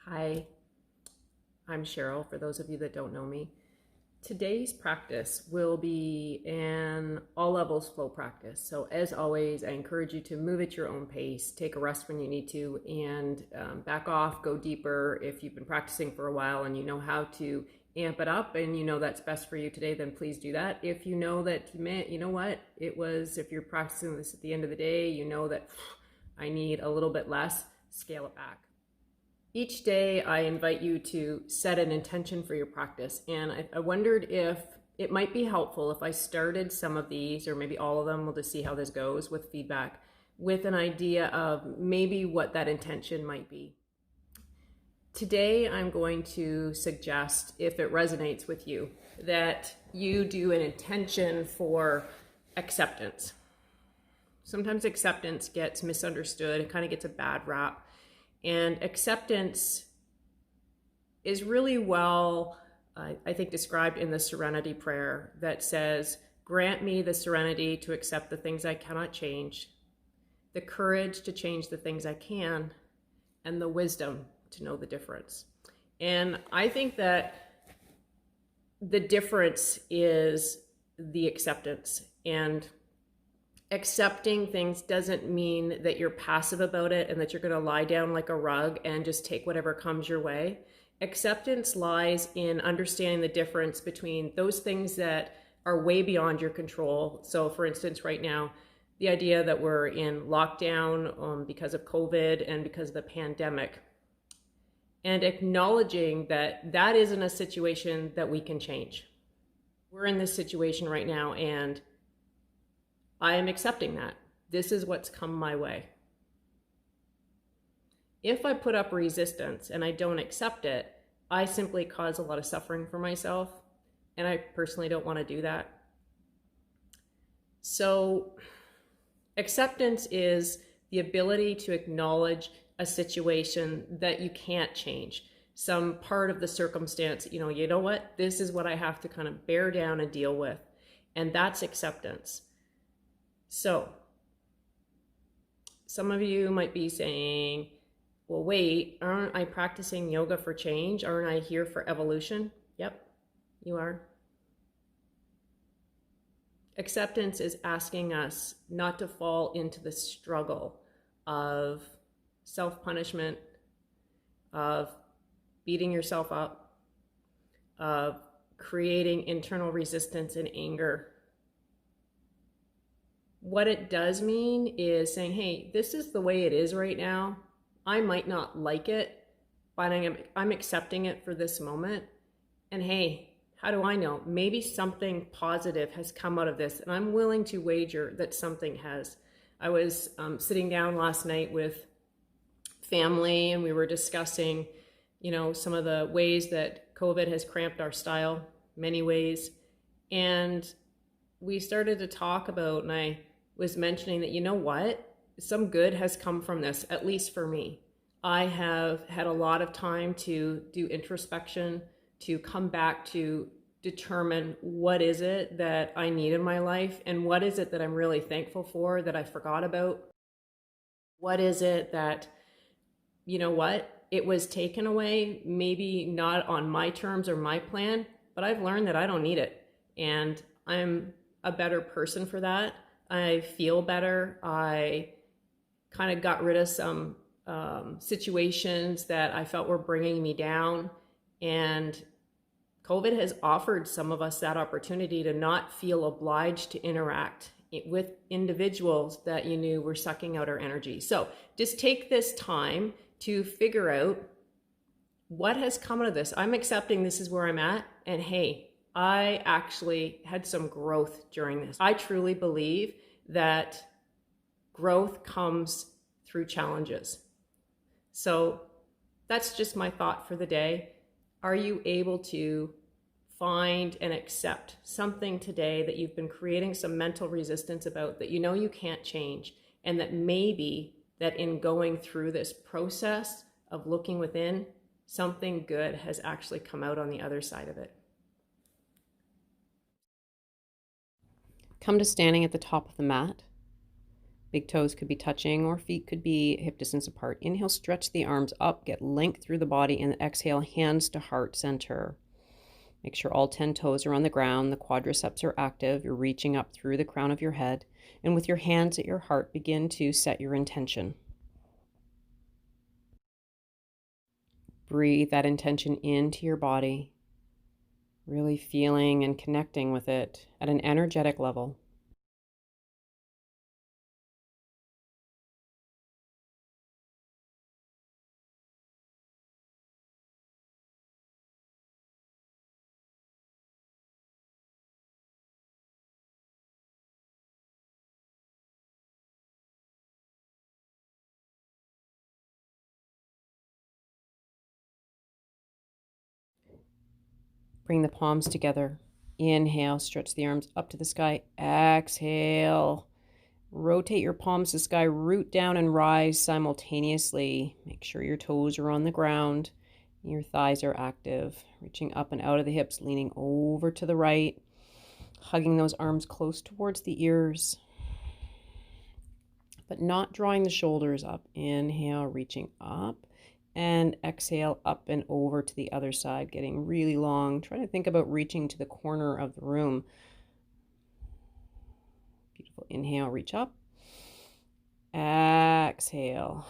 Hi, I'm Cheryl, for those of you that don't know me. Today's practice will be an all levels flow practice. So as always, I encourage you to move at your own pace, take a rest when you need to, and back off, go deeper. If you've been practicing for a while and you know how to amp it up and you know that's best for you today, then please do that. If you know that, you know what, if you're practicing this at the end of the day, you know that I need a little bit less, scale it back. Each day I invite you to set an intention for your practice, and I wondered if it might be helpful if I started some of these, or maybe all of them, we'll just see how this goes with feedback, with an idea of maybe what that intention might be. Today I'm going to suggest, if it resonates with you, that you do an intention for acceptance. Sometimes acceptance gets misunderstood, it kind of gets a bad rap. And acceptance is really well, I think, described in the Serenity Prayer that says, grant me the serenity to accept the things I cannot change, the courage to change the things I can, and the wisdom to know the difference. And I think that the difference is the acceptance. And accepting things doesn't mean that you're passive about it and that you're going to lie down like a rug and just take whatever comes your way. Acceptance lies in understanding the difference between those things that are way beyond your control. So for instance, right now, the idea that we're in lockdown because of COVID and because of the pandemic, and acknowledging that that isn't a situation that we can change. We're in this situation right now, and I am accepting that. This is what's come my way. If I put up resistance and I don't accept it, I simply cause a lot of suffering for myself, and I personally don't want to do that. So acceptance is the ability to acknowledge a situation that you can't change. Some part of the circumstance, you know what, this is what I have to kind of bear down and deal with. And that's acceptance. So some of you might be saying, well, wait, aren't I practicing yoga for change? Aren't I here for evolution? Yep, you are. Acceptance is asking us not to fall into the struggle of self-punishment, of beating yourself up, of creating internal resistance and anger. What it does mean is saying, hey, this is the way it is right now. I might not like it, but I'm accepting it for this moment. And hey, how do I know? Maybe something positive has come out of this, and I'm willing to wager that something has. I was sitting down last night with family, and we were discussing, some of the ways that COVID has cramped our style, many ways. And we started to talk about, and I was mentioning that, you know what, some good has come from this, at least for me. I have had a lot of time to do introspection, to come back to determine what is it that I need in my life, and what is it that I'm really thankful for that I forgot about. What is it that, it was taken away, maybe not on my terms or my plan, but I've learned that I don't need it. And I'm a better person for that. I feel better. I kind of got rid of some situations that I felt were bringing me down. And COVID has offered some of us that opportunity to not feel obliged to interact with individuals that you knew were sucking out our energy. So just take this time to figure out what has come out of this. I'm accepting this is where I'm at. And hey, I actually had some growth during this. I truly believe that growth comes through challenges. So that's just my thought for the day. Are you able to find and accept something today that you've been creating some mental resistance about, that you can't change, and that maybe that in going through this process of looking within, something good has actually come out on the other side of it? Come to standing at the top of the mat. Big toes could be touching or feet could be hip distance apart. Inhale, stretch the arms up, get length through the body, and exhale, hands to heart center. Make sure all 10 toes are on the ground, the quadriceps are active, you're reaching up through the crown of your head, and with your hands at your heart, begin to set your intention. Breathe that intention into your body, really feeling and connecting with it at an energetic level. Bring the palms together. Inhale, stretch the arms up to the sky. Exhale, rotate your palms to the sky, root down and rise simultaneously. Make sure your toes are on the ground. Your thighs are active. Reaching up and out of the hips, leaning over to the right. Hugging those arms close towards the ears, but not drawing the shoulders up. Inhale, reaching up. And exhale, up and over to the other side, getting really long. Try to think about reaching to the corner of the room. Beautiful. Inhale, reach up. Exhale,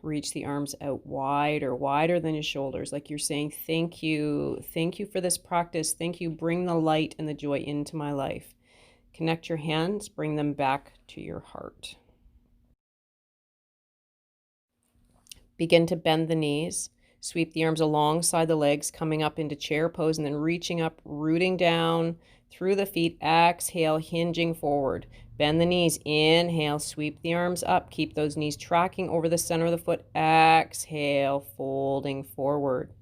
reach the arms out wider than your shoulders, like you're saying, thank you for this practice. Thank you. Bring the light and the joy into my life. Connect your hands, bring them back to your heart. Begin to bend the knees. Sweep the arms alongside the legs, coming up into chair pose, and then reaching up, rooting down through the feet. Exhale, hinging forward. Bend the knees. Inhale, sweep the arms up. Keep those knees tracking over the center of the foot. Exhale, folding forward.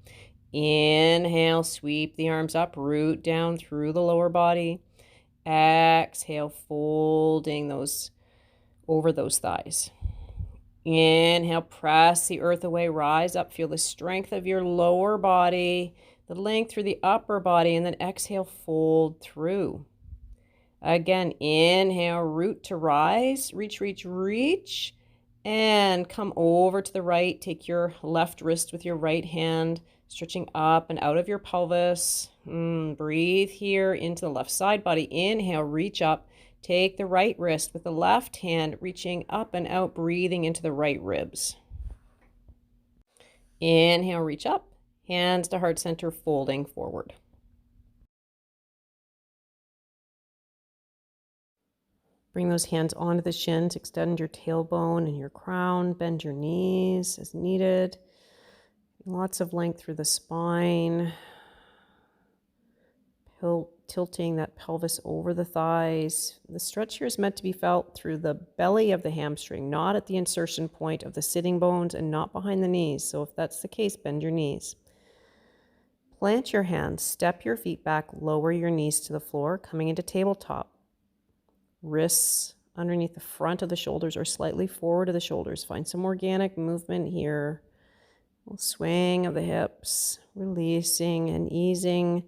Inhale, sweep the arms up, root down through the lower body. Exhale, folding those over those thighs. Inhale, press the earth away, rise up, feel the strength of your lower body, the length through the upper body, and then exhale, fold through. Again, inhale, root to rise, reach, and come over to the right. Take your left wrist with your right hand, stretching up and out of your pelvis. Breathe here into the left side body. Inhale, reach up. Take the right wrist with the left hand, reaching up and out, breathing into the right ribs. Inhale, reach up, hands to heart center, folding forward. Bring those hands onto the shins, extend your tailbone and your crown, bend your knees as needed. Lots of length through the spine. Tilting that pelvis over the thighs. The stretch here is meant to be felt through the belly of the hamstring, not at the insertion point of the sitting bones and not behind the knees. So if that's the case, bend your knees. Plant your hands, step your feet back, lower your knees to the floor, coming into tabletop. Wrists underneath the front of the shoulders or slightly forward of the shoulders. Find some organic movement here. A little swing of the hips, releasing and easing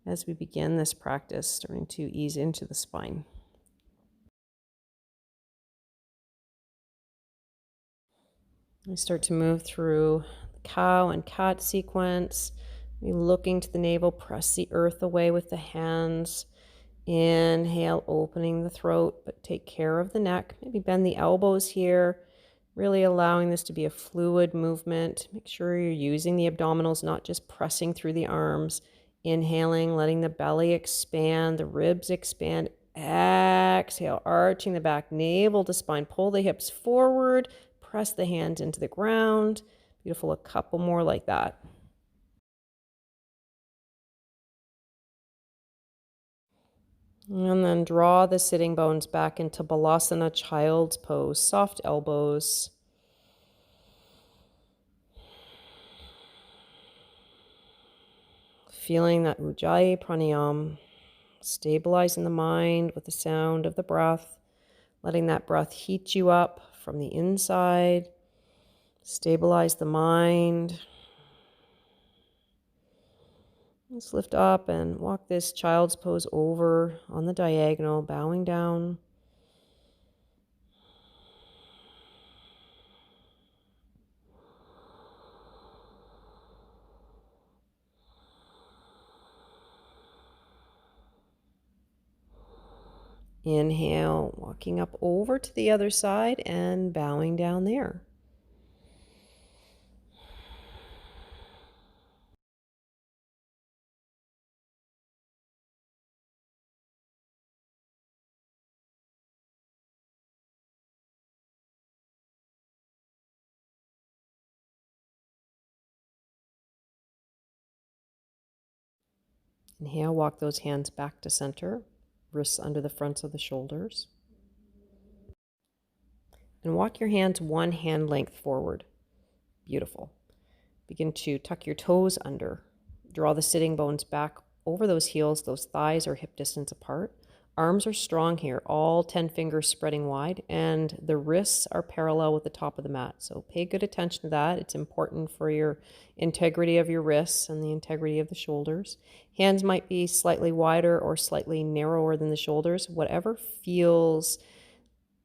as we begin this practice, starting to ease into the spine. We start to move through the cow and cat sequence. Looking to the navel, press the earth away with the hands. Inhale, opening the throat, but take care of the neck. Maybe bend the elbows here, really allowing this to be a fluid movement. Make sure you're using the abdominals, not just pressing through the arms. Inhaling, letting the belly expand, the ribs expand. Exhale, arching the back, navel to spine. Pull the hips forward, press the hands into the ground. Beautiful, a couple more like that. And then draw the sitting bones back into Balasana, child's pose, soft elbows. Feeling that Ujjayi pranayam, stabilizing the mind with the sound of the breath, letting that breath heat you up from the inside, stabilize the mind. Let's lift up and walk this child's pose over on the diagonal, bowing down. Inhale, walking up over to the other side and bowing down there. Inhale, walk those hands back to center, wrists under the fronts of the shoulders. And walk your hands one hand length forward. Beautiful. Begin to tuck your toes under. Draw the sitting bones back over those heels. Those thighs are hip distance apart. Arms are strong here, all 10 fingers spreading wide, and the wrists are parallel with the top of the mat. So pay good attention to that. It's important for your integrity of your wrists and the integrity of the shoulders. Hands might be slightly wider or slightly narrower than the shoulders, whatever feels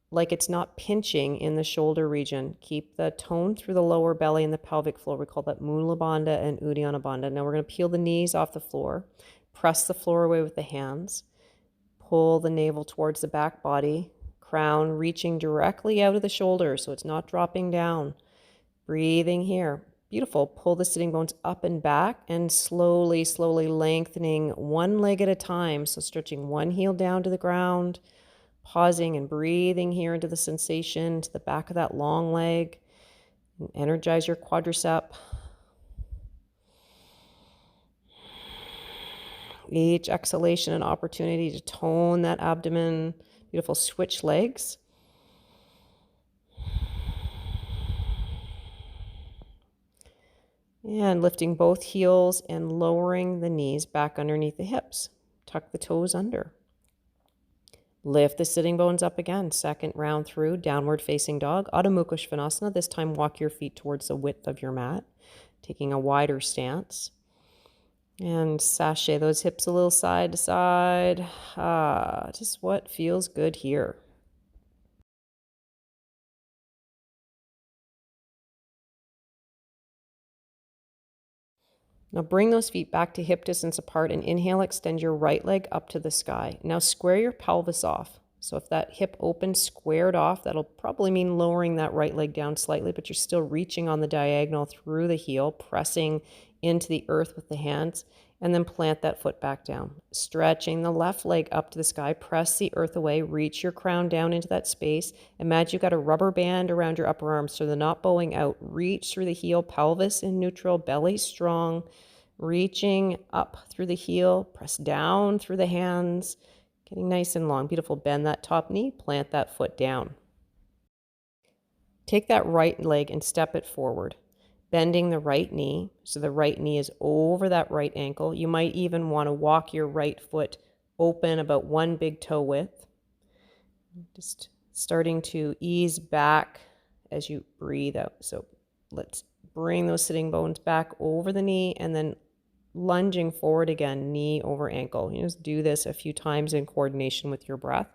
like it's not pinching in the shoulder region. Keep the tone through the lower belly and the pelvic floor. We call that Mula Bandha and Uddiyana Bandha. Now we're going to peel the knees off the floor, press the floor away with the hands, pull the navel towards the back body, crown reaching directly out of the shoulders so it's not dropping down. Breathing here. Beautiful. Pull the sitting bones up and back and slowly, slowly lengthening one leg at a time. So stretching one heel down to the ground, pausing and breathing here into the sensation to the back of that long leg. And energize your quadricep. Each exhalation an opportunity to tone that abdomen. Beautiful. Switch legs. And lifting both heels and lowering the knees back underneath the hips. Tuck the toes under. Lift the sitting bones up again. Second round through, downward facing dog, Adho Mukha Svanasana. This time walk your feet towards the width of your mat, taking a wider stance. And sashay those hips a little side to side. Just what feels good here. Now bring those feet back to hip distance apart and inhale, extend your right leg up to the sky. Now square your pelvis off. So if that hip opens squared off, that'll probably mean lowering that right leg down slightly, but you're still reaching on the diagonal through the heel, pressing into the earth with the hands, and then plant that foot back down. Stretching the left leg up to the sky, press the earth away, reach your crown down into that space. Imagine you've got a rubber band around your upper arms so they're not bowing out. Reach through the heel, pelvis in neutral, belly strong. Reaching up through the heel, press down through the hands, getting nice and long. Beautiful. Bend that top knee, plant that foot down. Take that right leg and step it forward, bending the right knee so the right knee is over that right ankle. You might even want to walk your right foot open about one big toe width. Just starting to ease back as you breathe out. So let's bring those sitting bones back over the knee and then lunging forward again, knee over ankle. You just do this a few times in coordination with your breath.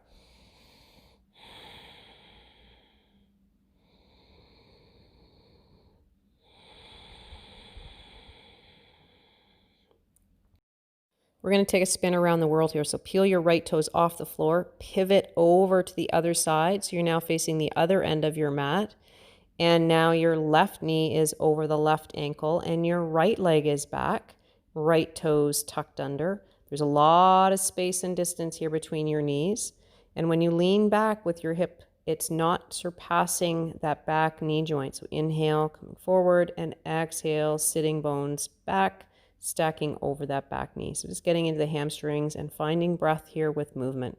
We're going to take a spin around the world here. So peel your right toes off the floor, pivot over to the other side. So you're now facing the other end of your mat. And now your left knee is over the left ankle and your right leg is back, right toes tucked under. There's a lot of space and distance here between your knees. And when you lean back with your hip, it's not surpassing that back knee joint. So inhale, coming forward, and exhale, sitting bones back, stacking over that back knee. So just getting into the hamstrings and finding breath here with movement.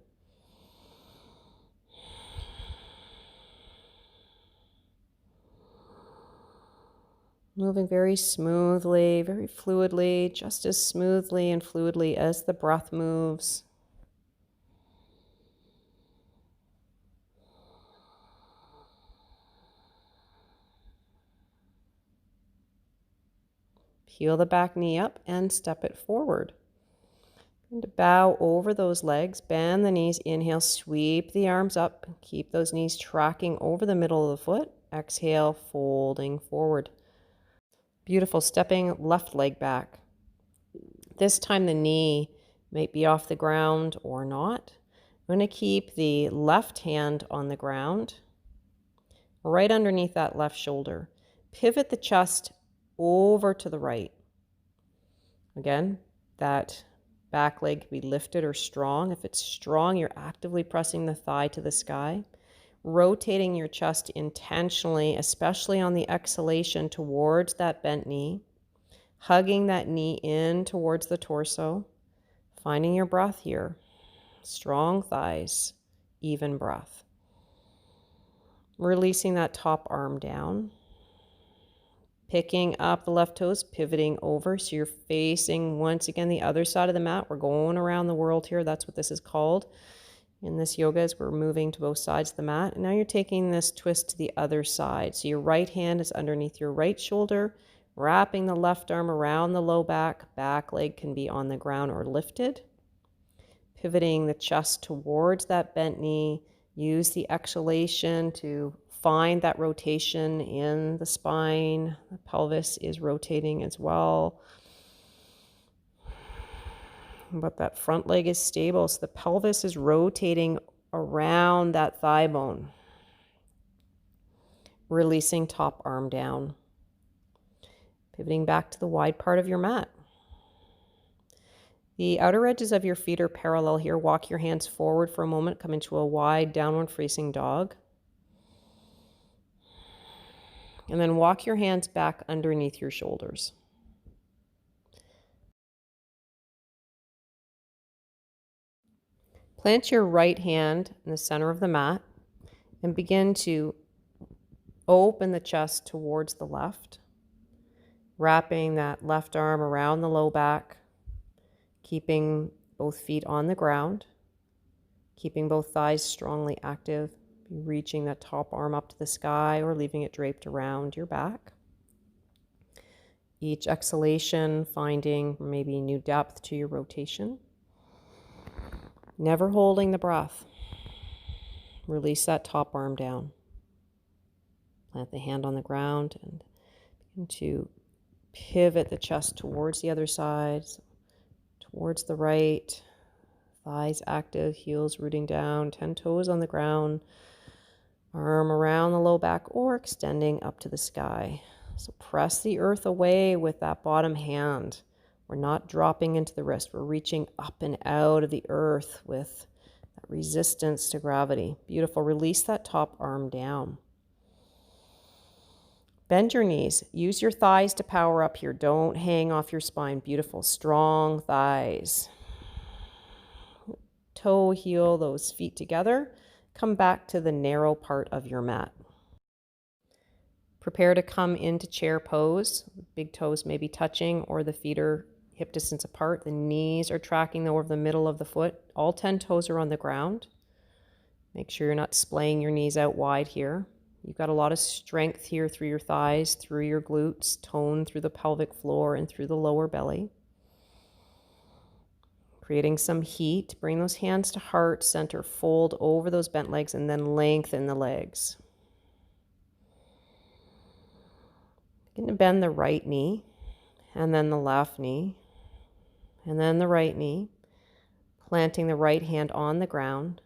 Moving very smoothly, very fluidly, just as smoothly and fluidly as the breath moves. Peel the back knee up and step it forward. And to bow over those legs, bend the knees, inhale, sweep the arms up, keep those knees tracking over the middle of the foot. Exhale, folding forward. Beautiful, stepping left leg back. This time the knee might be off the ground or not. I'm going to keep the left hand on the ground, right underneath that left shoulder. Pivot the chest over to the right. Again, that back leg can be lifted or strong. If it's strong, you're actively pressing the thigh to the sky, rotating your chest intentionally, especially on the exhalation towards that bent knee, hugging that knee in towards the torso, finding your breath here. Strong thighs, even breath. Releasing that top arm down. Picking up the left toes, pivoting over. So you're facing, once again, the other side of the mat. We're going around the world here. That's what this is called. In this yoga, as we're moving to both sides of the mat. And now you're taking this twist to the other side. So your right hand is underneath your right shoulder, wrapping the left arm around the low back. Back leg can be on the ground or lifted. Pivoting the chest towards that bent knee. Use the exhalation to find that rotation in the spine. The pelvis is rotating as well. But that front leg is stable, so the pelvis is rotating around that thigh bone. Releasing top arm down. Pivoting back to the wide part of your mat. The outer edges of your feet are parallel here. Walk your hands forward for a moment. Come into a wide downward facing dog. And then walk your hands back underneath your shoulders. Plant your right hand in the center of the mat and begin to open the chest towards the left, wrapping that left arm around the low back, keeping both feet on the ground, keeping both thighs strongly active, reaching that top arm up to the sky or leaving it draped around your back. Each exhalation, finding maybe new depth to your rotation. Never holding the breath. Release that top arm down. Plant the hand on the ground and begin to pivot the chest towards the other side, towards the right. Thighs active, heels rooting down, 10 toes on the ground. Arm around the low back or extending up to the sky. So press the earth away with that bottom hand. We're not dropping into the wrist. We're reaching up and out of the earth with that resistance to gravity. Beautiful. Release that top arm down. Bend your knees. Use your thighs to power up here. Don't hang off your spine. Beautiful. Strong thighs. Toe, heel, those feet together. Come back to the narrow part of your mat. Prepare to come into chair pose. Big toes may be touching or the feet are hip distance apart. The knees are tracking over the middle of the foot. All 10 toes are on the ground. Make sure you're not splaying your knees out wide here. You've got a lot of strength here through your thighs, through your glutes, tone through the pelvic floor and through the lower belly. Creating some heat. Bring those hands to heart center, fold over those bent legs, and then lengthen the legs. Begin to bend the right knee, and then the left knee, and then the right knee, planting the right hand on the ground.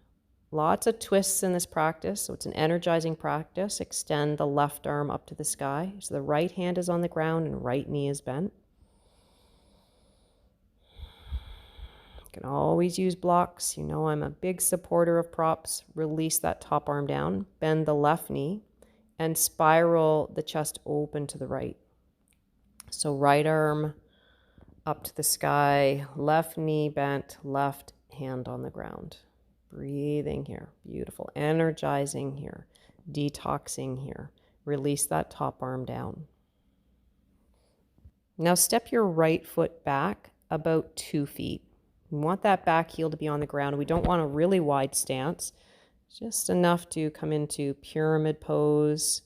Lots of twists in this practice, so it's an energizing practice. Extend the left arm up to the sky. So the right hand is on the ground and right knee is bent. You can always use blocks. You know I'm a big supporter of props. Release that top arm down. Bend the left knee and spiral the chest open to the right. So right arm up to the sky, left knee bent, left hand on the ground. Breathing here. Beautiful. Energizing here. Detoxing here. Release that top arm down. Now step your right foot back about 2 feet. We want that back heel to be on the ground. We don't want a really wide stance, just enough to come into pyramid pose.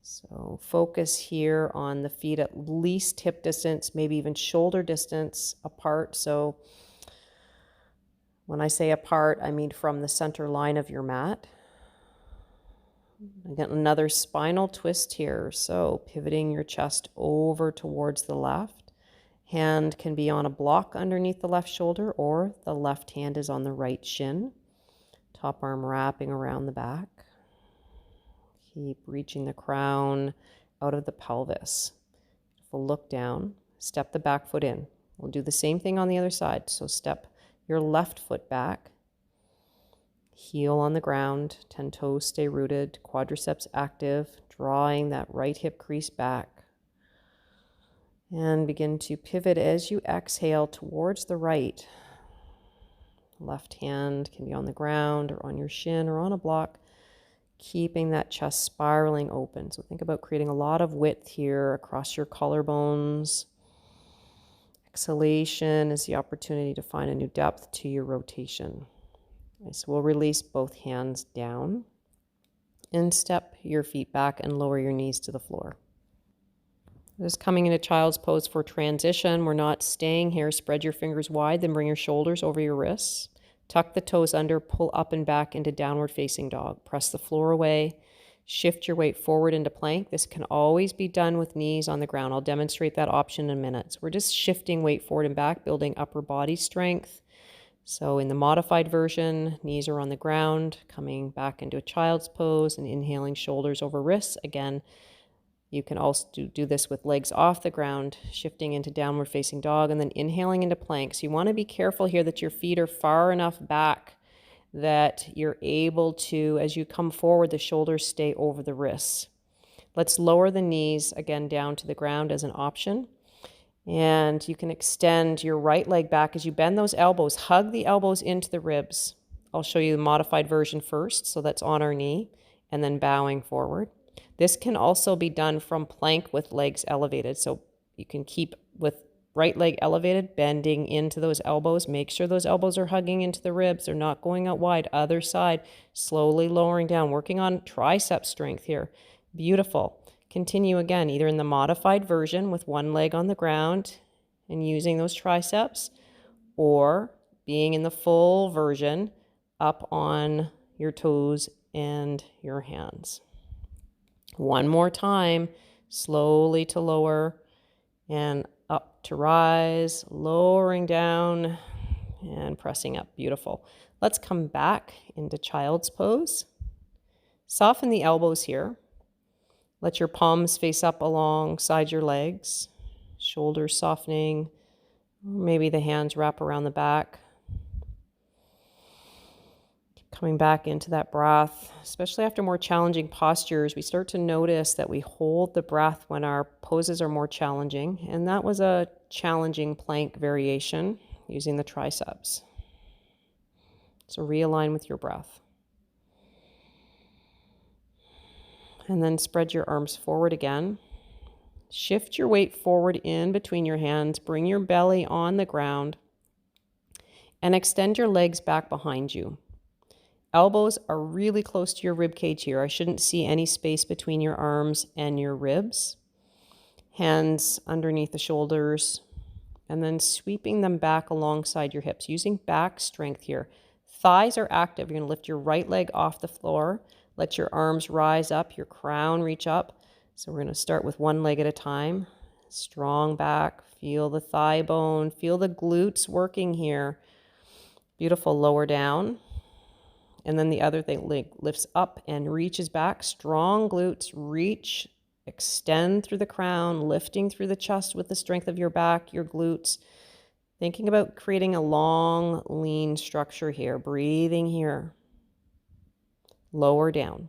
So focus here on the feet at least hip distance, maybe even shoulder distance apart. So when I say apart, I mean from the center line of your mat. Again, another spinal twist here. So pivoting your chest over towards the left. Hand can be on a block underneath the left shoulder or the left hand is on the right shin. Top arm wrapping around the back. Keep reaching the crown out of the pelvis. We'll look down, step the back foot in. We'll do the same thing on the other side. So step your left foot back, heel on the ground, 10 toes stay rooted, quadriceps active, drawing that right hip crease back. And begin to pivot as you exhale towards the right. Left hand can be on the ground or on your shin or on a block, keeping that chest spiraling open. So think about creating a lot of width here across your collarbones. Exhalation is the opportunity to find a new depth to your rotation. So we'll release both hands down and step your feet back and lower your knees to the floor. Just coming into child's pose for transition. We're not staying here. Spread your fingers wide, then bring your shoulders over your wrists. Tuck the toes under, pull up and back into downward facing dog. Press the floor away. Shift your weight forward into plank. This can always be done with knees on the ground. I'll demonstrate that option in a minute. So we're just shifting weight forward and back, building upper body strength. So in the modified version, knees are on the ground, coming back into a child's pose and inhaling shoulders over wrists. Again, you can also do this with legs off the ground, shifting into downward facing dog, and then inhaling into plank. So you want to be careful here that your feet are far enough back that you're able to, as you come forward, the shoulders stay over the wrists. Let's lower the knees again down to the ground as an option. And you can extend your right leg back as you bend those elbows. Hug the elbows into the ribs. I'll show you the modified version first. So that's on our knee and then bowing forward. This can also be done from plank with legs elevated. So you can keep with right leg elevated, bending into those elbows. Make sure those elbows are hugging into the ribs. They're not going out wide. Other side, slowly lowering down, working on tricep strength here. Beautiful. Continue again, either in the modified version with one leg on the ground and using those triceps, or being in the full version up on your toes and your hands. One more time, slowly to lower and up to rise, lowering down and pressing up. Beautiful. Let's come back into child's pose. Soften the elbows here. Let your palms face up alongside your legs, shoulders softening. Maybe the hands wrap around the back. Coming back into that breath, especially after more challenging postures, we start to notice that we hold the breath when our poses are more challenging. And that was a challenging plank variation using the triceps. So realign with your breath. And then spread your arms forward again. Shift your weight forward in between your hands. Bring your belly on the ground. And extend your legs back behind you. Elbows are really close to your rib cage here. I shouldn't see any space between your arms and your ribs. Hands underneath the shoulders. And then sweeping them back alongside your hips, using back strength here. Thighs are active. You're going to lift your right leg off the floor. Let your arms rise up, your crown reach up. So we're going to start with one leg at a time. Strong back. Feel the thigh bone. Feel the glutes working here. Beautiful. Lower down. And then the other leg lifts up and reaches back. Strong glutes. Reach. Extend through the crown. Lifting through the chest with the strength of your back, your glutes. Thinking about creating a long, lean structure here. Breathing here. Lower down.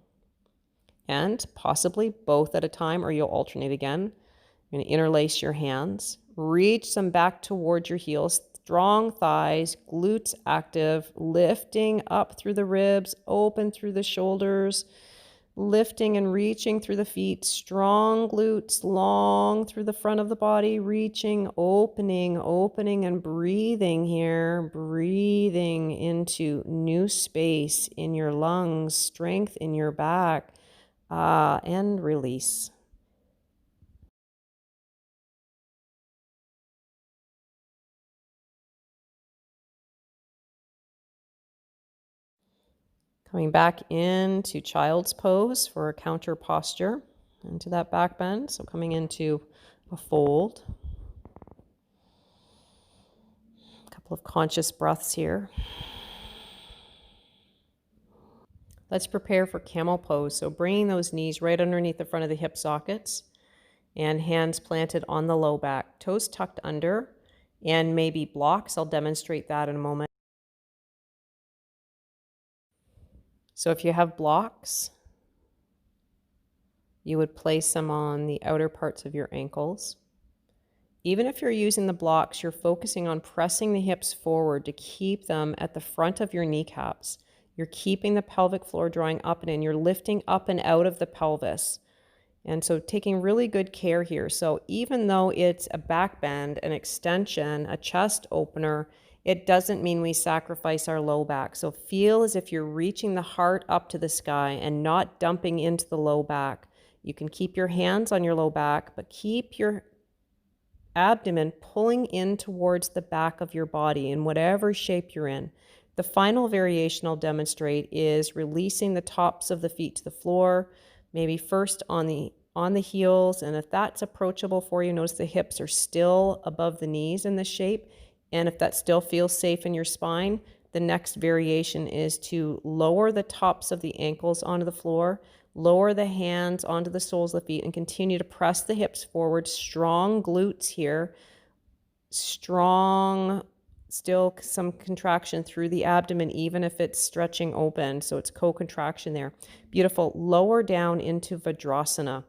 And possibly both at a time, or you'll alternate again. You're going to interlace your hands. Reach them back towards your heels. Strong thighs, glutes active, lifting up through the ribs, open through the shoulders, lifting and reaching through the feet. Strong glutes, long through the front of the body, reaching, opening and breathing here. Breathing into new space in your lungs, strength in your back, and release. Coming back into child's pose for a counter posture, into that back bend. So coming into a fold. A couple of conscious breaths here. Let's prepare for Camel Pose. So bringing those knees right underneath the front of the hip sockets and hands planted on the low back, toes tucked under, and maybe blocks. I'll demonstrate that in a moment. So if you have blocks, you would place them on the outer parts of your ankles. Even if you're using the blocks, you're focusing on pressing the hips forward to keep them at the front of your kneecaps. You're keeping the pelvic floor drawing up and in. You're lifting up and out of the pelvis. And so taking really good care here. So even though it's a back bend, an extension, a chest opener, it doesn't mean we sacrifice our low back. So feel as if you're reaching the heart up to the sky and not dumping into the low back. You can keep your hands on your low back, but keep your abdomen pulling in towards the back of your body in whatever shape you're in. The final variation I'll demonstrate is releasing the tops of the feet to the floor, maybe first on the heels, and if that's approachable for you, notice the hips are still above the knees in this shape, and if that still feels safe in your spine, the next variation is to lower the tops of the ankles onto the floor, lower the hands onto the soles of the feet, and continue to press the hips forward. Strong glutes here, strong, still some contraction through the abdomen, even if it's stretching open. So it's co-contraction there. Beautiful. Lower down into Vadrasana.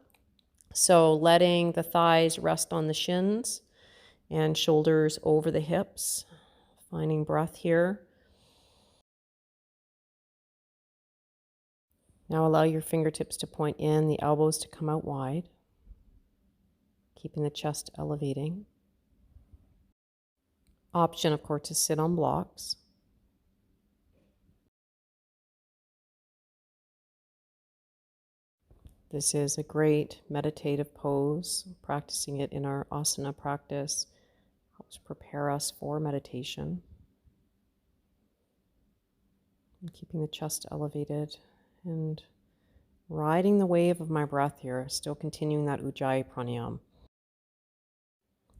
So letting the thighs rest on the shins and shoulders over the hips. Finding breath here. Now allow your fingertips to point in, the elbows to come out wide, keeping the chest elevating. Option, of course, to sit on blocks. This is a great meditative pose. Practicing it in our asana practice helps prepare us for meditation. And keeping the chest elevated and riding the wave of my breath here, still continuing that Ujjayi pranayama.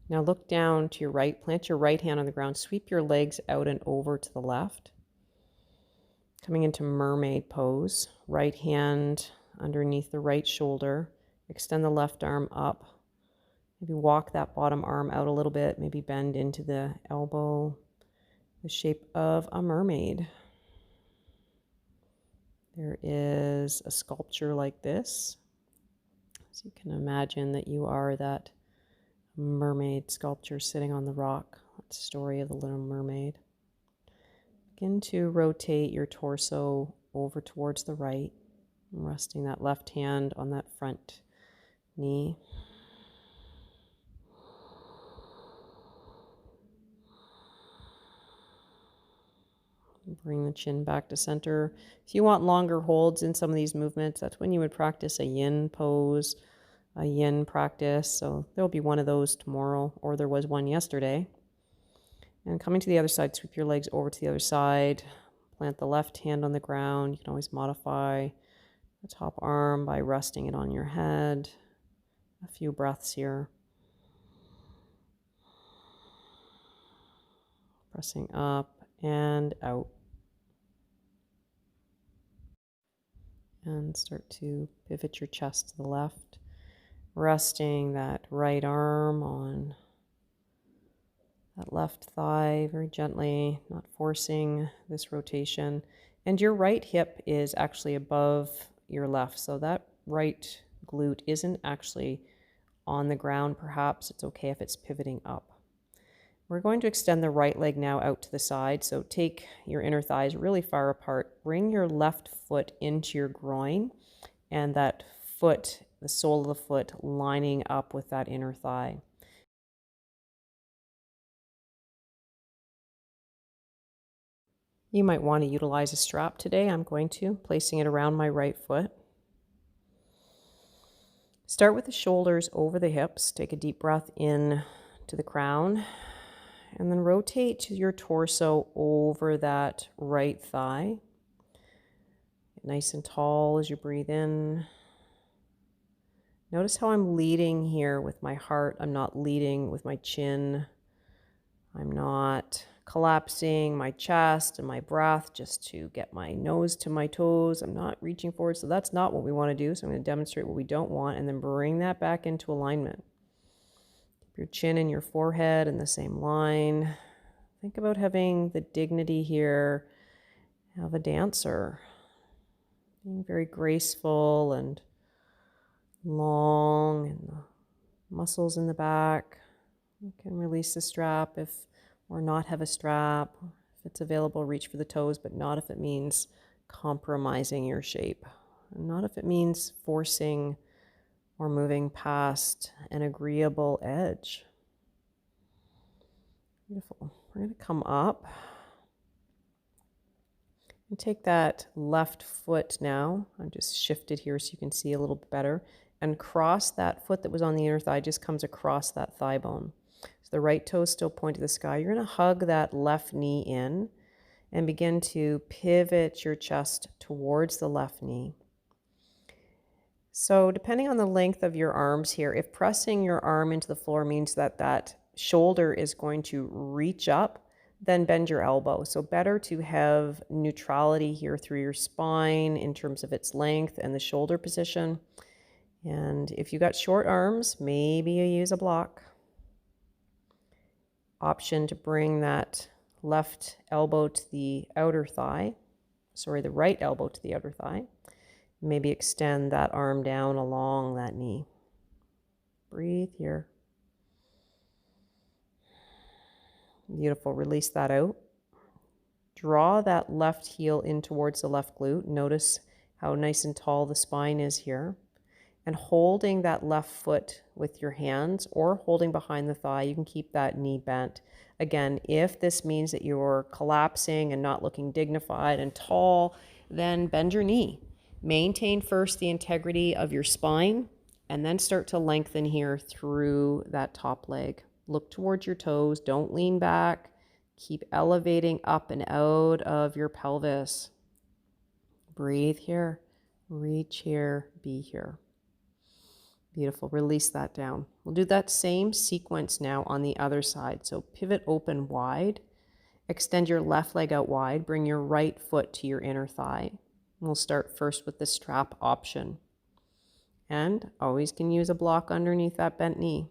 Now look down to your right, plant your right hand on the ground, sweep your legs out and over to the left. Coming into Mermaid Pose, right hand underneath the right shoulder, extend the left arm up, maybe walk that bottom arm out a little bit, maybe bend into the elbow, the shape of a mermaid. There is a sculpture like this, so you can imagine that you are that mermaid sculpture sitting on the rock. That's the story of the Little Mermaid. Begin to rotate your torso over towards the right, resting that left hand on that front knee. Bring the chin back to center. If you want longer holds in some of these movements, that's when you would practice a yin pose, a yin practice. So there'll be one of those tomorrow, or there was one yesterday. And coming to the other side, sweep your legs over to the other side. Plant the left hand on the ground. You can always modify the top arm by resting it on your head. A few breaths here. Pressing up and out. And start to pivot your chest to the left. Resting that right arm on that left thigh very gently, not forcing this rotation. And your right hip is actually above your left. So that right glute isn't actually on the ground. Perhaps it's okay if it's pivoting up. We're going to extend the right leg now out to the side. So take your inner thighs really far apart. Bring your left foot into your groin and that foot, the sole of the foot, lining up with that inner thigh. You might want to utilize a strap today. I'm going to, placing it around my right foot. Start with the shoulders over the hips. Take a deep breath in to the crown. And then rotate your torso over that right thigh. Get nice and tall as you breathe in. Notice how I'm leading here with my heart. I'm not leading with my chin. I'm not collapsing my chest and my breath just to get my nose to my toes. I'm not reaching forward, so that's not what we want to do. So I'm going to demonstrate what we don't want and then bring that back into alignment. Keep your chin and your forehead in the same line. Think about having the dignity here of a dancer, being very graceful and long, and the muscles in the back. You can release the strap or not have a strap. If it's available, reach for the toes, but not if it means compromising your shape. And not if it means forcing or moving past an agreeable edge. Beautiful. We're going to come up and take that left foot now. I'm just shifted here so you can see a little bit better. And cross that foot that was on the inner thigh, just comes across that thigh bone. So the right toe is still pointed to the sky. You're going to hug that left knee in and begin to pivot your chest towards the left knee. So depending on the length of your arms here, if pressing your arm into the floor means that that shoulder is going to reach up, then bend your elbow. So better to have neutrality here through your spine in terms of its length and the shoulder position. And if you got short arms, maybe you use a block. Option to bring that left elbow to the outer thigh. The right elbow to the outer thigh. Maybe extend that arm down along that knee. Breathe here. Beautiful. Release that out. Draw that left heel in towards the left glute. Notice how nice and tall the spine is here. And holding that left foot with your hands or holding behind the thigh, you can keep that knee bent. Again, if this means that you're collapsing and not looking dignified and tall, then bend your knee. Maintain first the integrity of your spine and then start to lengthen here through that top leg. Look towards your toes. Don't lean back. Keep elevating up and out of your pelvis. Breathe here. Reach here. Be here. Beautiful. Release that down. We'll do that same sequence now on the other side. So pivot open wide. Extend your left leg out wide. Bring your right foot to your inner thigh. We'll start first with the strap option. And always can use a block underneath that bent knee.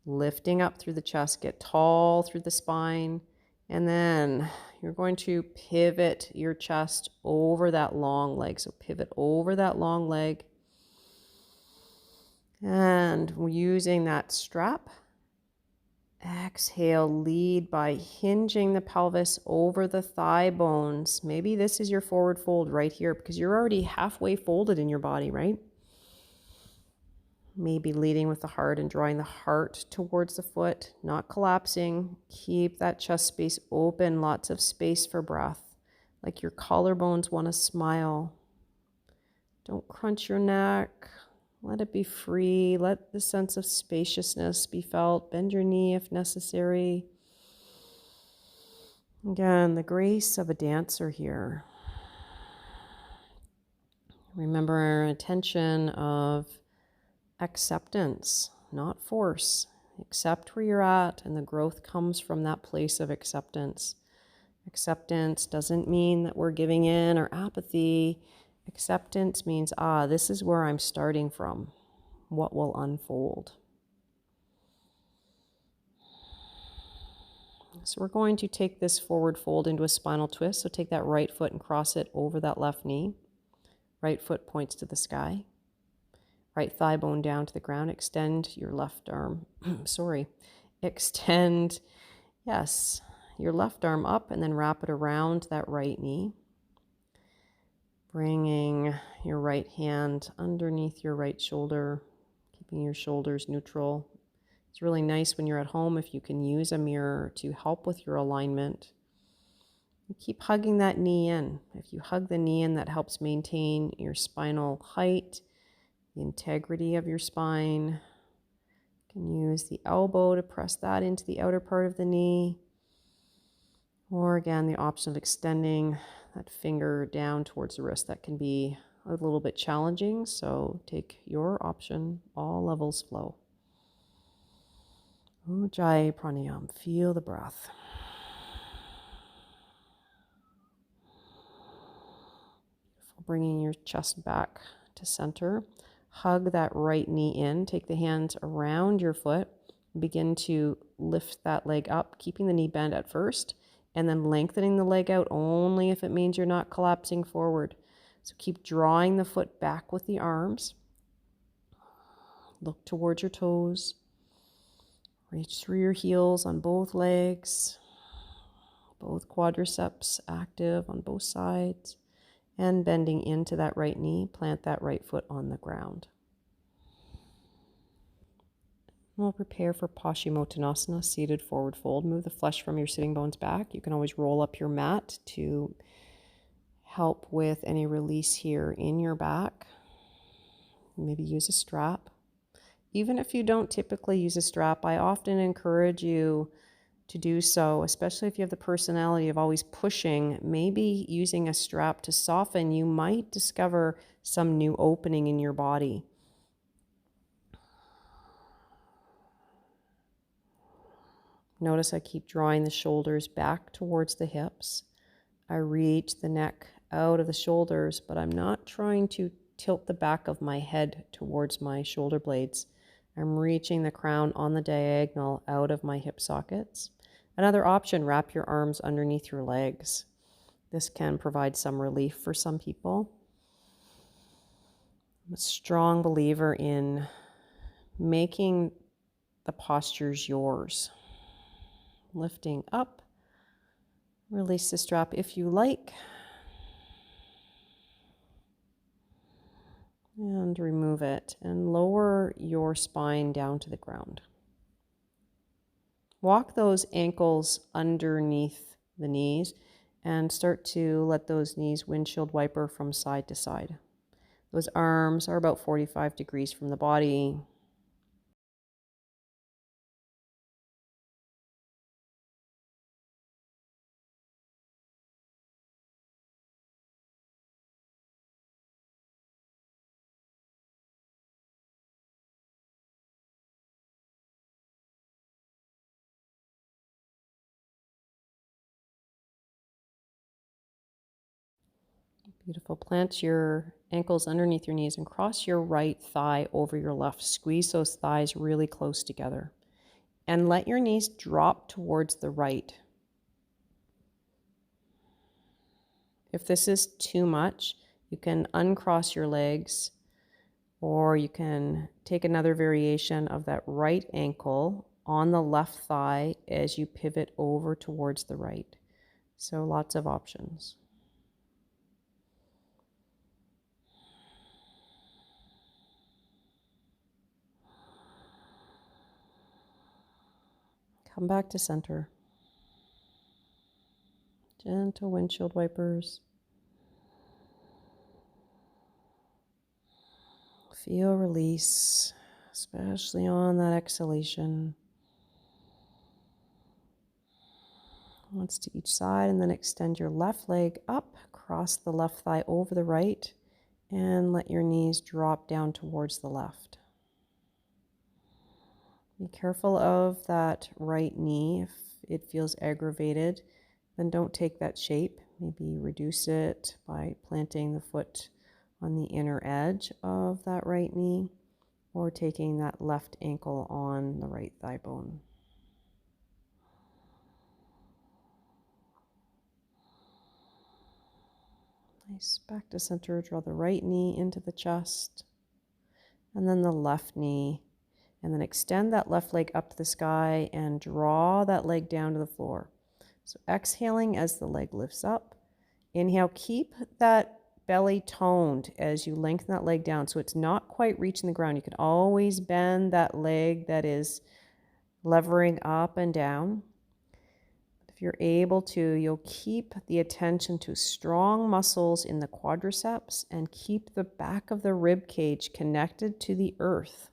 Lifting up through the chest, get tall through the spine. And then you're going to pivot your chest over that long leg. So pivot over that long leg. And we're using that strap. Exhale, lead by hinging the pelvis over the thigh bones. Maybe this is your forward fold right here because you're already halfway folded in your body, right? Maybe leading with the heart and drawing the heart towards the foot, not collapsing. Keep that chest space open, lots of space for breath, like your collarbones want to smile. Don't crunch your neck. Let it be free. Let the sense of spaciousness be felt. Bend your knee if necessary. Again, the grace of a dancer here. Remember our intention of acceptance, not force. Accept where you're at, and the growth comes from that place of acceptance. Acceptance doesn't mean that we're giving in or apathy. Acceptance means, this is where I'm starting from. What will unfold? So we're going to take this forward fold into a spinal twist. So take that right foot and cross it over that left knee. Right foot points to the sky. Right thigh bone down to the ground. Extend your left arm. Extend, your left arm up and then wrap it around that right knee. Bringing your right hand underneath your right shoulder, keeping your shoulders neutral. It's really nice when you're at home if you can use a mirror to help with your alignment. You keep hugging that knee in. If you hug the knee in, that helps maintain your spinal height, the integrity of your spine. You can use the elbow to press that into the outer part of the knee. Or again, the option of extending that finger down towards the wrist. That can be a little bit challenging, so take your option. All levels flow. Ujjayi pranayam. Feel the breath. Bringing your chest back to center. Hug that right knee in. Take the hands around your foot. Begin to lift that leg up, keeping the knee bent at first, and then lengthening the leg out only if it means you're not collapsing forward. So keep drawing the foot back with the arms. Look towards your toes. Reach through your heels on both legs. Both quadriceps active on both sides. And bending into that right knee, plant that right foot on the ground. We'll prepare for Pashimotonasana, seated forward fold. Move the flesh from your sitting bones back. You can always roll up your mat to help with any release here in your back. Maybe use a strap. Even if you don't typically use a strap, I often encourage you to do so, especially if you have the personality of always pushing. Maybe using a strap to soften, you might discover some new opening in your body. Notice I keep drawing the shoulders back towards the hips. I reach the neck out of the shoulders, but I'm not trying to tilt the back of my head towards my shoulder blades. I'm reaching the crown on the diagonal out of my hip sockets. Another option, wrap your arms underneath your legs. This can provide some relief for some people. I'm a strong believer in making the postures yours. Lifting up, release the strap if you like, and remove it, and lower your spine down to the ground. Walk those ankles underneath the knees and start to let those knees windshield wiper from side to side. Those arms are about 45 degrees from the body. Beautiful. Plant your ankles underneath your knees and cross your right thigh over your left. Squeeze those thighs really close together. And let your knees drop towards the right. If this is too much, you can uncross your legs, or you can take another variation of that right ankle on the left thigh as you pivot over towards the right. So lots of options. Come back to center. Gentle windshield wipers. Feel release, especially on that exhalation. Once to each side, and then extend your left leg up, cross the left thigh over the right, and let your knees drop down towards the left. Be careful of that right knee. If it feels aggravated, then don't take that shape. Maybe reduce it by planting the foot on the inner edge of that right knee, or taking that left ankle on the right thigh bone. Nice. Back to center. Draw the right knee into the chest, and then the left knee. And then extend that left leg up to the sky and draw that leg down to the floor. So exhaling as the leg lifts up. Inhale, keep that belly toned as you lengthen that leg down so it's not quite reaching the ground. You can always bend that leg that is levering up and down. If you're able to, you'll keep the attention to strong muscles in the quadriceps and keep the back of the rib cage connected to the earth.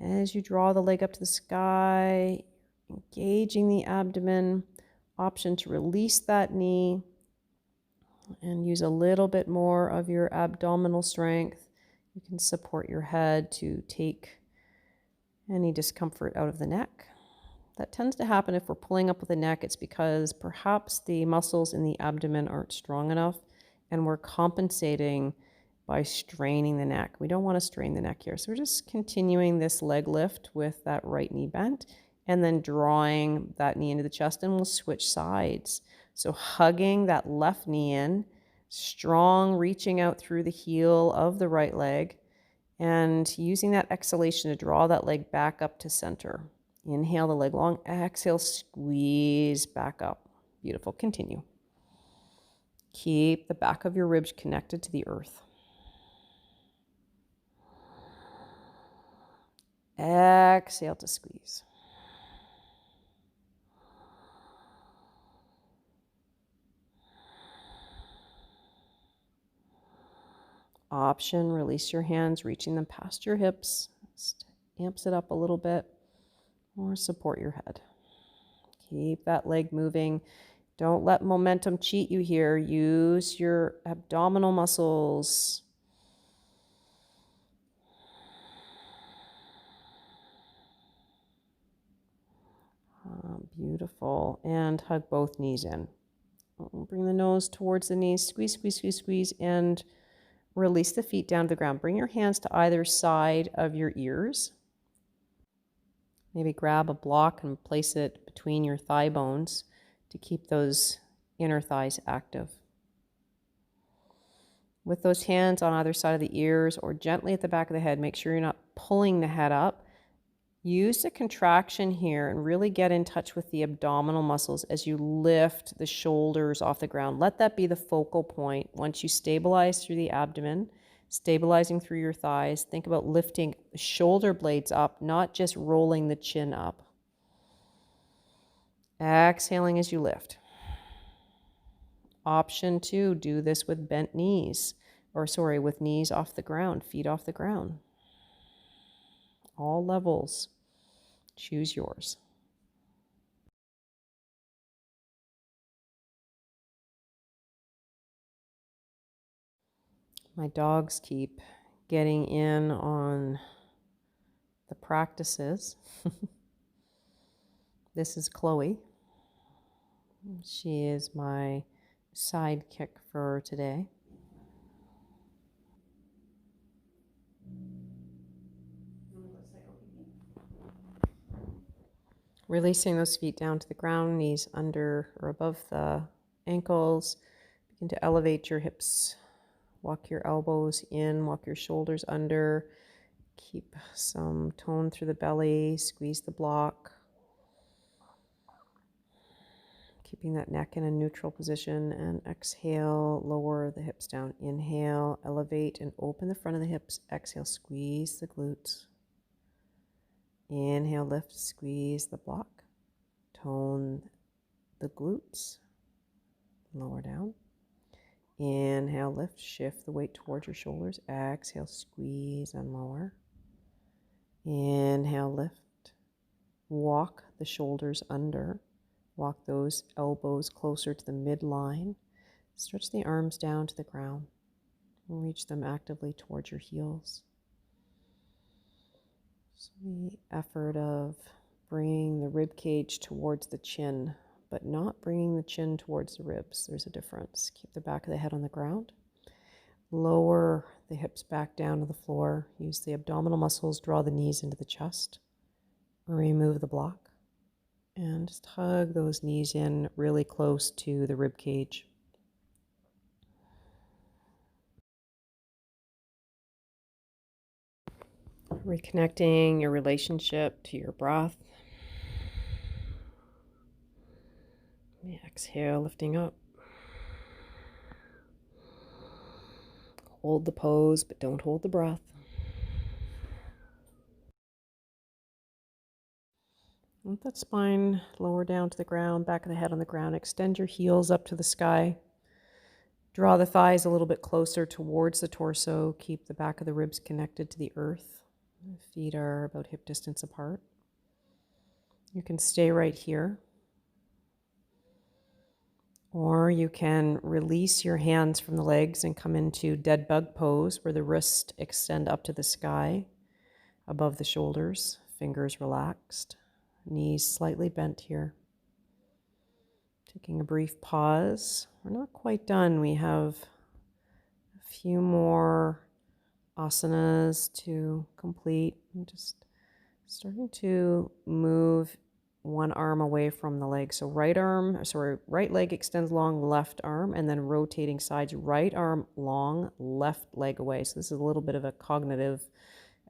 As you draw the leg up to the sky, engaging the abdomen, option to release that knee and use a little bit more of your abdominal strength. You can support your head to take Any discomfort out of the neck. That tends to happen if we're pulling up with the neck. It's because perhaps the muscles in the abdomen aren't strong enough and we're compensating by straining the neck. We don't want to strain the neck here. So we're just continuing this leg lift with that right knee bent and then drawing that knee into the chest, and we'll switch sides. So hugging that left knee in, strong, reaching out through the heel of the right leg, and using that exhalation to draw that leg back up to center. Inhale the leg long, exhale, squeeze back up. Beautiful, continue. Keep the back of your ribs connected to the earth. Exhale to squeeze. Option, release your hands, reaching them past your hips. Just amps it up a little bit, or support your head. Keep that leg moving. Don't let momentum cheat you here. Use your abdominal muscles. Beautiful. And hug both knees in. Bring the nose towards the knees. Squeeze, squeeze, squeeze, squeeze, and release the feet down to the ground. Bring your hands to either side of your ears. Maybe grab a block and place it between your thigh bones to keep those inner thighs active. With those hands on either side of the ears or gently at the back of the head, make sure you're not pulling the head up. Use the contraction here and really get in touch with the abdominal muscles as you lift the shoulders off the ground. Let that be the focal point. Once you stabilize through the abdomen, stabilizing through your thighs, think about lifting the shoulder blades up, not just rolling the chin up. Exhaling as you lift. Option 2, do this with bent knees, with knees off the ground, feet off the ground. All levels. Choose yours. My dogs keep getting in on the practices. This is Chloe. She is my sidekick for today. Releasing those feet down to the ground, knees under or above the ankles. Begin to elevate your hips. Walk your elbows in, walk your shoulders under. Keep some tone through the belly. Squeeze the block. Keeping that neck in a neutral position, and exhale, lower the hips down. Inhale, elevate and open the front of the hips. Exhale, squeeze the glutes. Inhale, lift, squeeze the block. Tone the glutes. Lower down. Inhale, lift, shift the weight towards your shoulders. Exhale, squeeze and lower. Inhale, lift. Walk the shoulders under. Walk those elbows closer to the midline. Stretch the arms down to the ground. Reach them actively towards your heels. So the effort of bringing the rib cage towards the chin, but not bringing the chin towards the ribs. There's a difference. Keep the back of the head on the ground. Lower the hips back down to the floor. Use the abdominal muscles. Draw the knees into the chest. Remove the block. And just hug those knees in really close to the rib cage. Reconnecting your relationship to your breath. Exhale, lifting up. Hold the pose, but don't hold the breath. Let that spine lower down to the ground, back of the head on the ground. Extend your heels up to the sky. Draw the thighs a little bit closer towards the torso. Keep the back of the ribs connected to the earth. Feet are about hip distance apart. You can stay right here. Or you can release your hands from the legs and come into dead bug pose, where the wrists extend up to the sky above the shoulders. fingers relaxed, knees slightly bent here. Taking a brief pause. We're not quite done. We have a few more asanas to complete. I'm just starting to move one arm away from the leg. So right leg extends long, left arm, and then rotating sides, right arm long, left leg away. So this is a little bit of a cognitive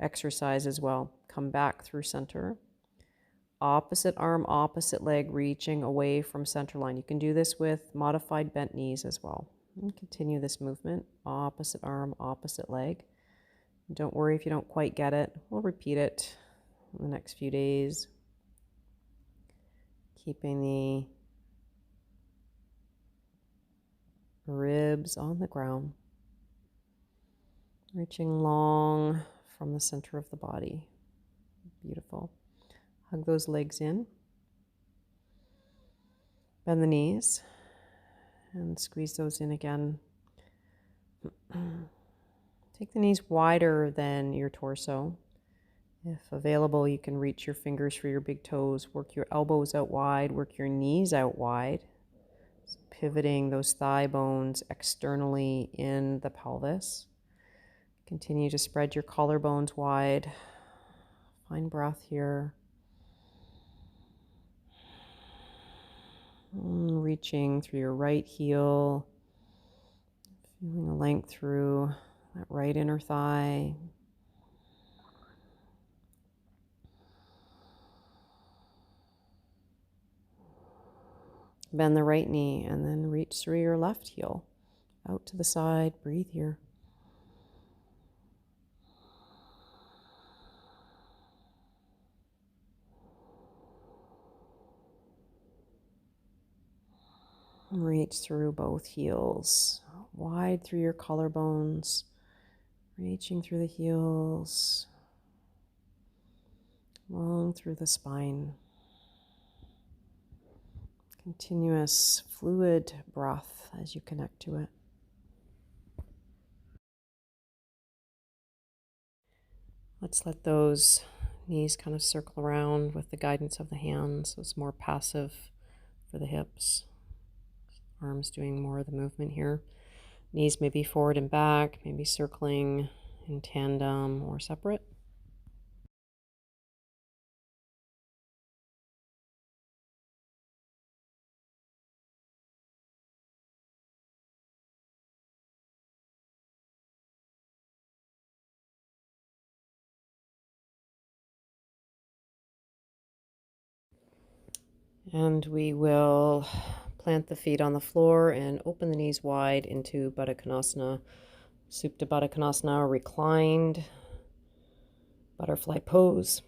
exercise as well. Come back through center. Opposite arm, opposite leg, reaching away from center line. You can do this with modified bent knees as well. And continue this movement. Opposite arm, opposite leg. Don't worry if you don't quite get it. We'll repeat it in the next few days. Keeping the ribs on the ground. Reaching long from the center of the body. Beautiful. Hug those legs in. Bend the knees and squeeze those in again. Take the knees wider than your torso. If available, you can reach your fingers for your big toes. Work your elbows out wide. Work your knees out wide. So pivoting those thigh bones externally in the pelvis. Continue to spread your collarbones wide. Find breath here. Reaching through your right heel. Feeling a length through that right inner thigh. Bend the right knee and then reach through your left heel. Out to the side. Breathe here. Reach through both heels. Wide through your collarbones. Reaching through the heels. Long through the spine. Continuous fluid breath as you connect to it. Let's let those knees kind of circle around with the guidance of the hands. So it's more passive for the hips. Arms doing more of the movement here. Knees maybe forward and back, maybe circling in tandem or separate. And we will plant the feet on the floor and open the knees wide into Balasana, Supta Baddha, reclined, butterfly pose.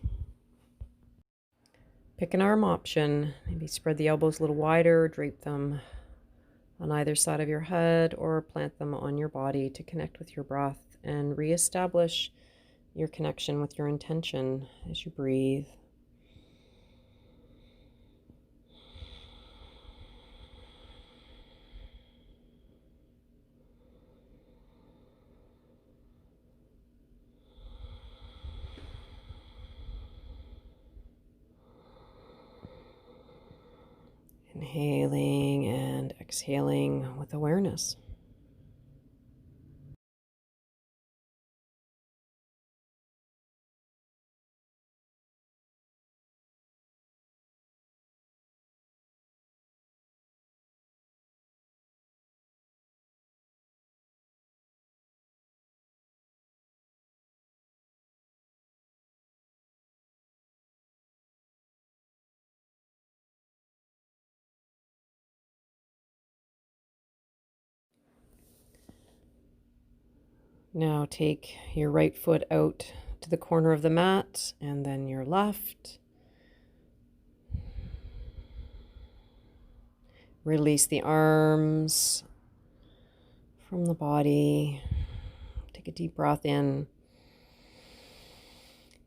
Pick an arm option. Maybe spread the elbows a little wider, drape them on either side of your head, or plant them on your body to connect with your breath and reestablish your connection with your intention as you breathe. Inhaling and exhaling with awareness. Now take your right foot out to the corner of the mat and then your left. Release the arms from the body. Take a deep breath in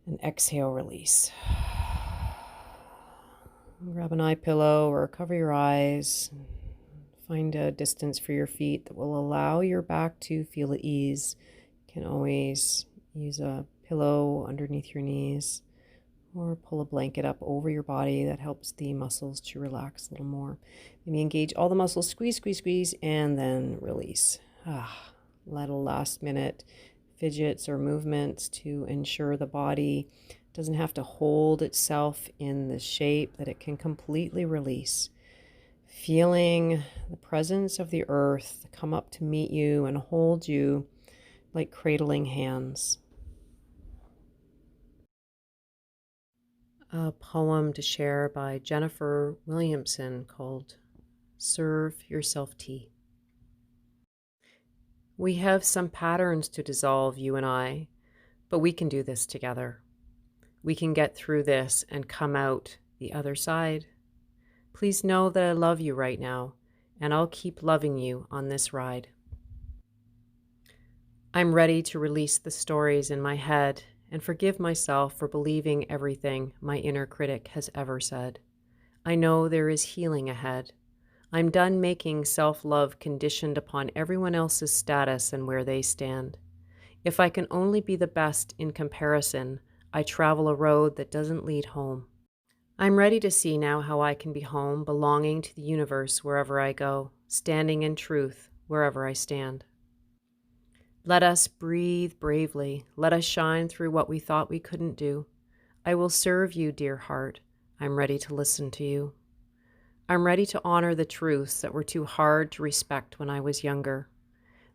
and exhale, release. Grab an eye pillow or cover your eyes. Find a distance for your feet that will allow your back to feel at ease. You can always use a pillow underneath your knees Or pull a blanket up over your body. That helps the muscles to relax a little more. Maybe engage all the muscles, squeeze, squeeze, squeeze, and then release. Little last minute fidgets or movements to ensure the body doesn't have to hold itself in the shape, that it can completely release. Feeling the presence of the earth come up to meet you and hold you like cradling hands. A poem to share by Jennifer Williamson called Serve Yourself Tea. We have some patterns to dissolve, you and I, but we can do this together. We can get through this and come out the other side. Please know that I love you right now, and I'll keep loving you on this ride. I'm ready to release the stories in my head and forgive myself for believing everything my inner critic has ever said. I know there is healing ahead. I'm done making self-love conditioned upon everyone else's status and where they stand. If I can only be the best in comparison, I travel a road that doesn't lead home. I'm ready to see now how I can be home, belonging to the universe wherever I go, standing in truth wherever I stand. Let us breathe bravely. Let us shine through what we thought we couldn't do. I will serve you, dear heart. I'm ready to listen to you. I'm ready to honor the truths that were too hard to respect when I was younger.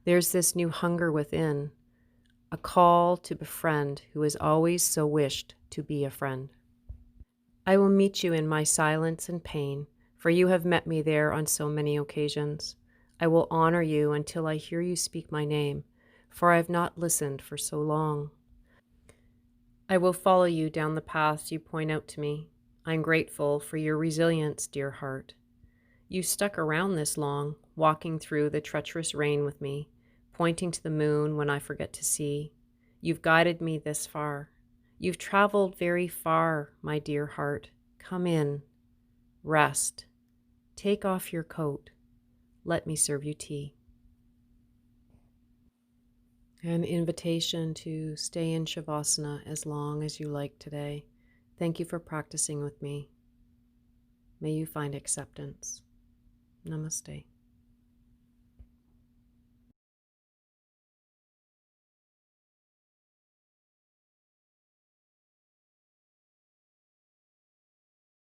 There's this new hunger within, a call to befriend who has always so wished to be a friend. I will meet you in my silence and pain, for you have met me there on so many occasions. I will honor you until I hear you speak my name, for I have not listened for so long. I will follow you down the paths you point out to me. I'm grateful for your resilience, dear heart. You stuck around this long, walking through the treacherous rain with me, pointing to the moon when I forget to see. You've guided me this far. You've traveled very far, my dear heart. Come in. Rest. Take off your coat. Let me serve you tea. An invitation to stay in Shavasana as long as you like today. Thank you for practicing with me. May you find acceptance. Namaste.